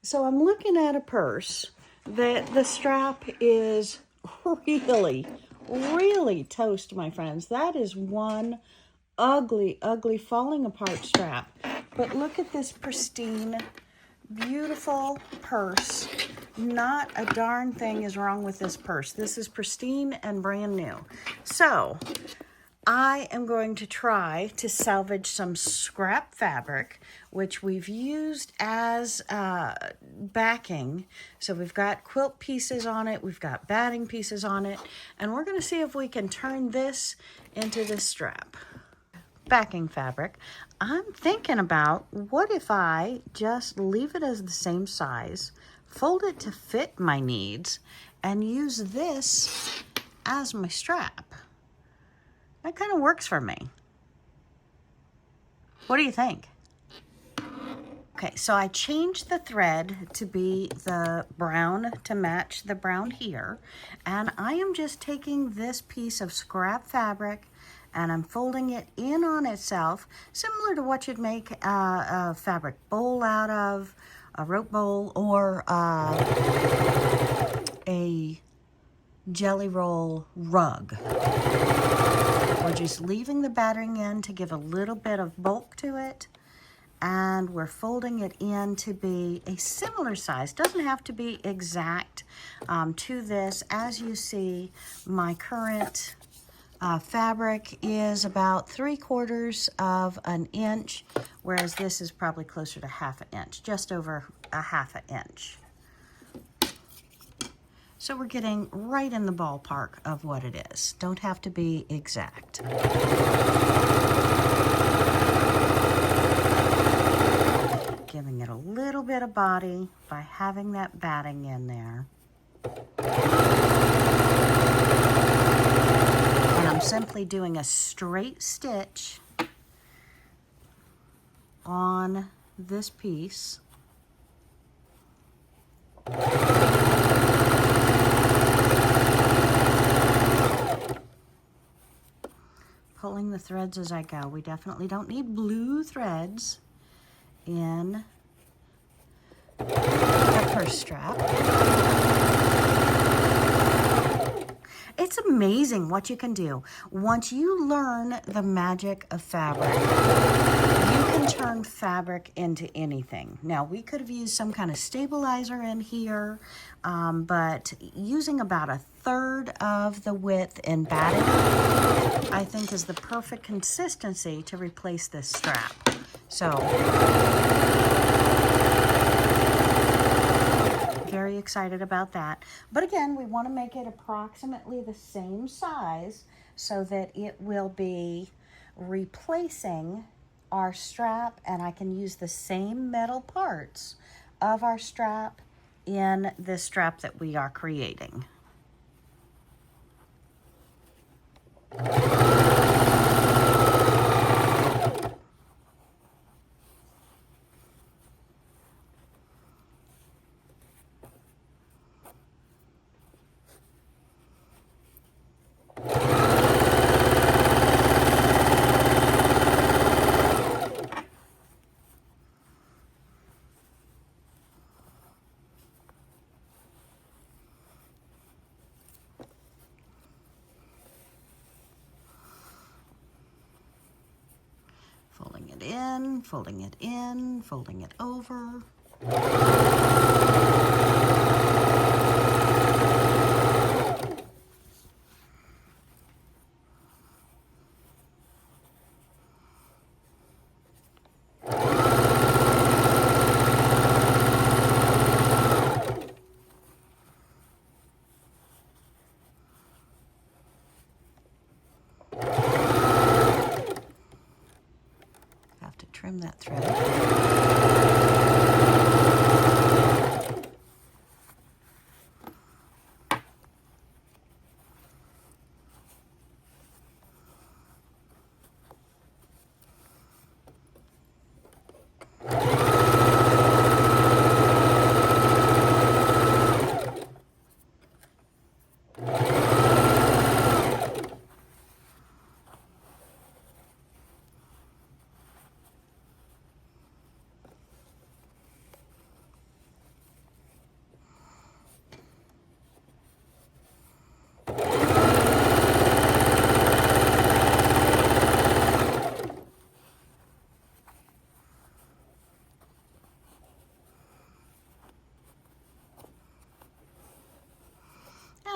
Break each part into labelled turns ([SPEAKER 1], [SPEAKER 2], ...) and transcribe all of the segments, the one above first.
[SPEAKER 1] So I'm looking at a purse that the strap is really, really toast, my friends. That is one ugly, ugly falling apart strap. But look at this pristine, beautiful purse. Not a darn thing is wrong with this purse. This is pristine and brand new. So I am going to try to salvage some scrap fabric, which we've used as backing. So we've got quilt pieces on it, we've got batting pieces on it, and we're going to see if we can turn this into this strap. Backing fabric. I'm thinking about, what if I just leave it as the same size, fold it to fit my needs, and use this as my strap? That kind of works for me. What do you think? Okay, so I changed the thread to be the brown to match the brown here. And I am just taking this piece of scrap fabric and I'm folding it in on itself, similar to what you'd make a fabric bowl out of, a rope bowl, or a jelly roll rug. We're just leaving the battering in to give a little bit of bulk to it, and we're folding it in to be a similar size. Doesn't have to be exact to this. As you see, my current fabric is about 3/4 of an inch, whereas this is probably closer to 1/2 inch, just over a 1/2 inch. So we're getting right in the ballpark of what it is. Don't have to be exact. Giving it a little bit of body by having that batting in there. And I'm simply doing a straight stitch on this piece. Pulling the threads as I go. We definitely don't need blue threads in the purse strap. It's amazing what you can do. Once you learn the magic of fabric, you can turn fabric into anything. Now, we could have used some kind of stabilizer in here, but using about 1/3 of the width in batting, I think, is the perfect consistency to replace this strap. So, very excited about that. But again, we want to make it approximately the same size so that it will be replacing our strap, and I can use the same metal parts of our strap in this strap that we are creating. Folding it in, folding it in, folding it over. Trim that thread.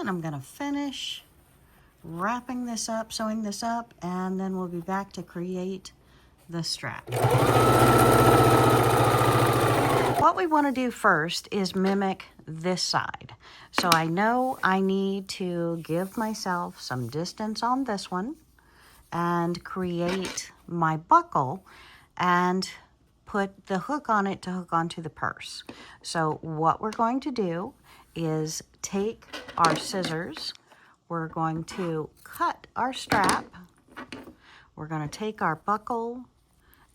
[SPEAKER 1] And I'm gonna finish wrapping this up, sewing this up, and then we'll be back to create the strap. What we want to do first is mimic this side. So I know I need to give myself some distance on this one and create my buckle and put the hook on it to hook onto the purse. So what we're going to do is take our scissors, we're going to cut our strap, we're going to take our buckle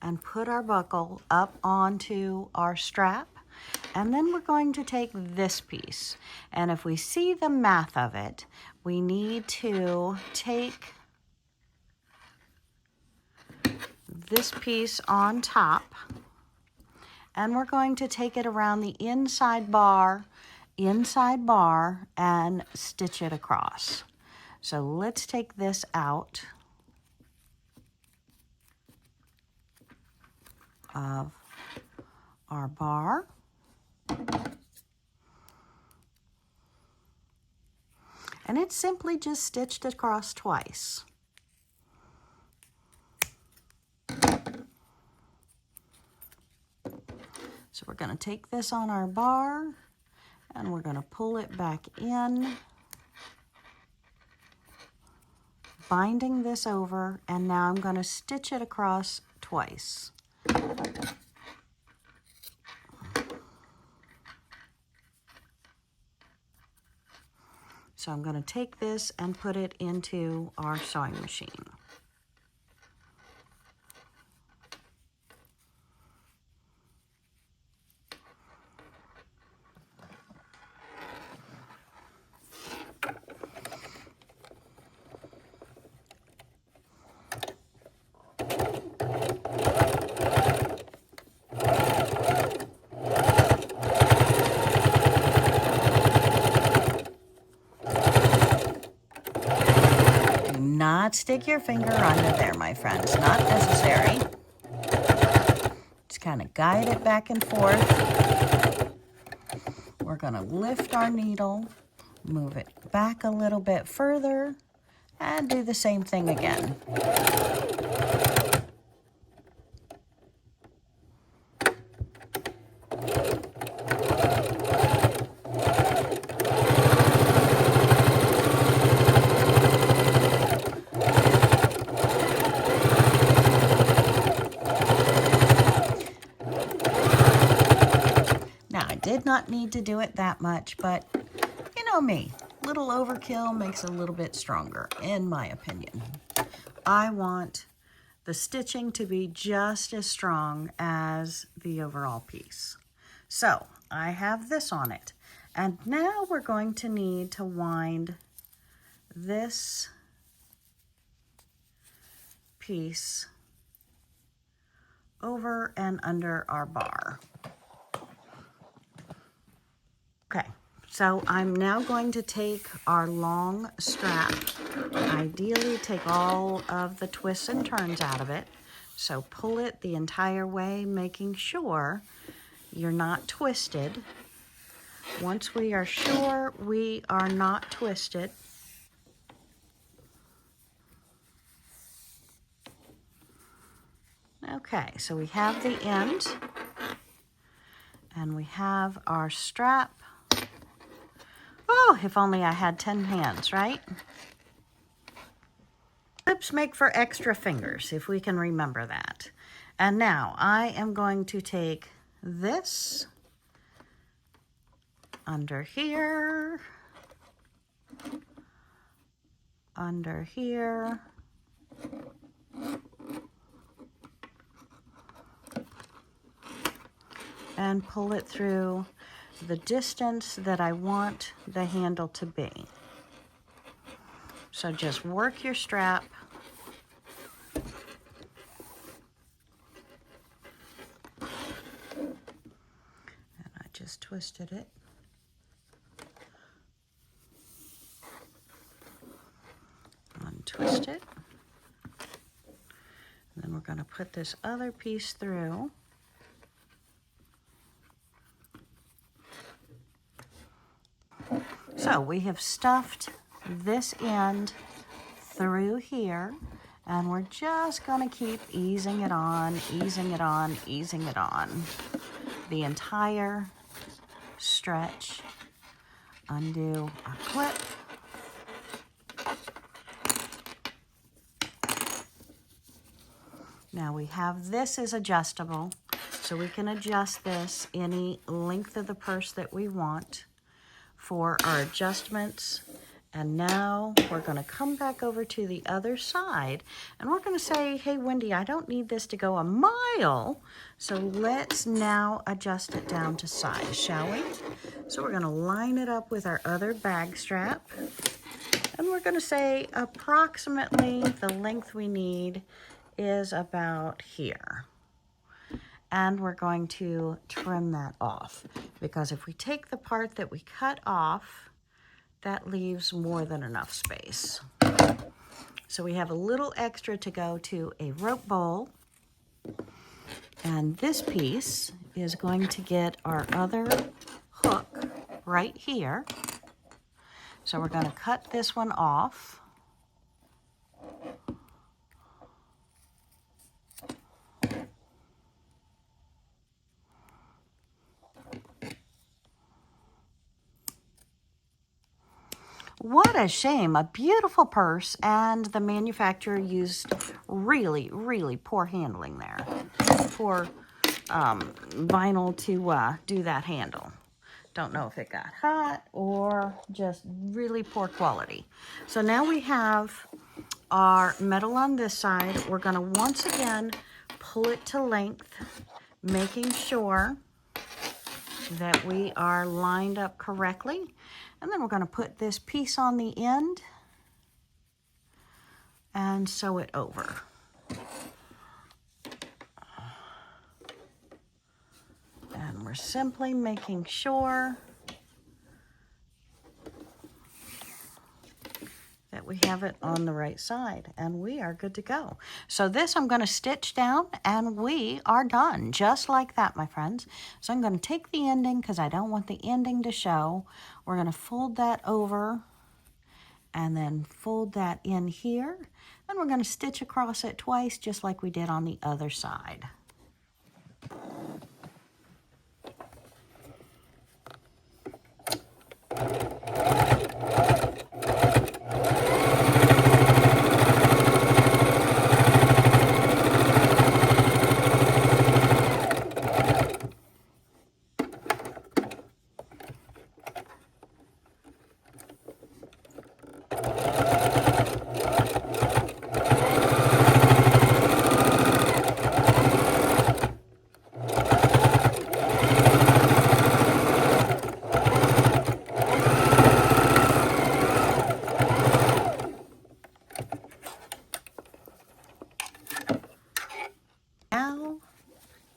[SPEAKER 1] and put our buckle up onto our strap, and then we're going to take this piece. And if we see the math of it, we need to take this piece on top, and we're going to take it around the inside bar, and stitch it across. So let's take this out of our bar. And it's simply just stitched across twice. So we're going to take this on our bar and we're going to pull it back in, binding this over, and now I'm going to stitch it across twice. So I'm going to take this and put it into our sewing machine. Not stick your finger under there, my friends. Not necessary. Just kind of guide it back and forth. We're going to lift our needle, move it back a little bit further, and do the same thing again. Did not need to do it that much, but you know me, little overkill makes a little bit stronger, in my opinion. I want the stitching to be just as strong as the overall piece. So I have this on it, and now we're going to need to wind this piece over and under our bar. Okay, so I'm now going to take our long strap, ideally take all of the twists and turns out of it. So pull it the entire way, making sure you're not twisted. Once we are sure we are not twisted, okay, so we have the end and we have our strap. Oh, if only I had 10 hands, right? Clips make for extra fingers, if we can remember that. And now I am going to take this under here, under here, and pull it through the distance that I want the handle to be. So just work your strap. And I just twisted it. Untwist it. And then we're going to put this other piece through. So So we have stuffed this end through here, and we're just going to keep easing it on, easing it on, easing it on. The entire stretch. Undo our clip. Now we have this is adjustable, so we can adjust this any length of the purse that we want for our adjustments. And now we're going to come back over to the other side, and we're going to say, hey, Wendy, I don't need this to go a mile, so let's now adjust it down to size, shall we? So we're going to line it up with our other bag strap, and we're going to say approximately the length we need is about here. And we're going to trim that off, because if we take the part that we cut off, that leaves more than enough space. So we have a little extra to go to a rope bowl. And this piece is going to get our other hook right here. So we're going to cut this one off. What a shame, a beautiful purse, and the manufacturer used really, really poor handling there. Poor vinyl to do that handle. Don't know if it got hot or just really poor quality. So now we have our metal on this side. We're going to once again pull it to length, making sure that we are lined up correctly. And then we're going to put this piece on the end and sew it over. And we're simply making sure that we have it on the right side, and we are good to go. So this I'm going to stitch down, and we are done, just like that, my friends. So I'm going to take the ending, because I don't want the ending to show. We're going to fold that over, and then fold that in here, and we're going to stitch across it twice, just like we did on the other side.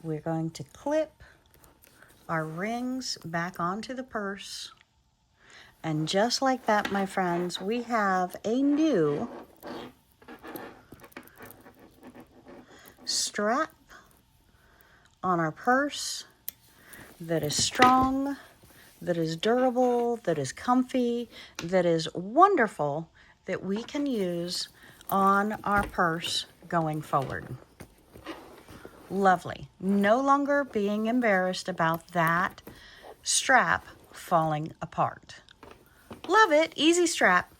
[SPEAKER 1] We're going to clip our rings back onto the purse. And just like that, my friends, we have a new strap on our purse that is strong, that is durable, that is comfy, that is wonderful, that we can use on our purse going forward. Lovely. No longer being embarrassed about that strap falling apart. Love it. Easy strap.